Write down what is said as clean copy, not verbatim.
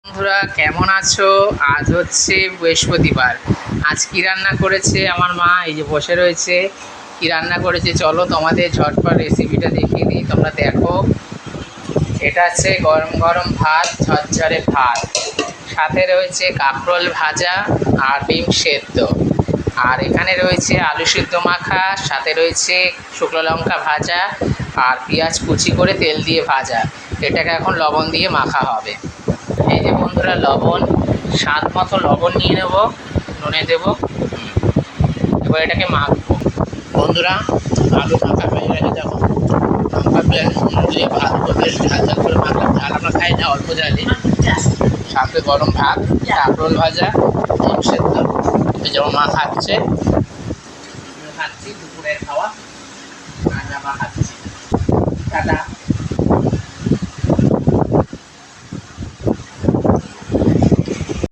বন্ধুরা কেমন আছো? আজ হচ্ছে বৃহস্পতিবার। আজ কি রান্না করেছে আমার মা? এই যে বসে রয়েছে। কি রান্না করেছে চলো তোমাদের ঝটপট রেসিপিটা দেখিয়ে দিই, তোমরা দেখো। এটা হচ্ছে গরম গরম ভাত, ঝরঝরে ভাত, সাথে রয়েছে কাঁকরোল ভাজা আর ডিম সেদ্ধ। আর এখানে রয়েছে আলু সিদ্ধ মাখা, সাথে রয়েছে শুকনো লঙ্কা ভাজা আর পেঁয়াজ কুচি করে তেল দিয়ে ভাজা। এটাকে এখন লবণ দিয়ে মাখা হবে। এই যে বন্ধুরা লবণ, স্বাদ মতো লবণ নিয়ে নেব, নুনে দেবো। এবার এটাকে মাখবো। বন্ধুরা আলু মাখা হয়ে গেছে, দেখো লঙ্কা পেঁয়াজ দিয়ে ভাত বেশ ঝাল ঝাল করে মাখলাম। ঝাল আমরা খাই না, অল্প ঝালে। সাথে গরম ভাত, কাঁকরোল ভাজা, ডিম সেদ্ধ। এই যেমন মা খাচ্ছে।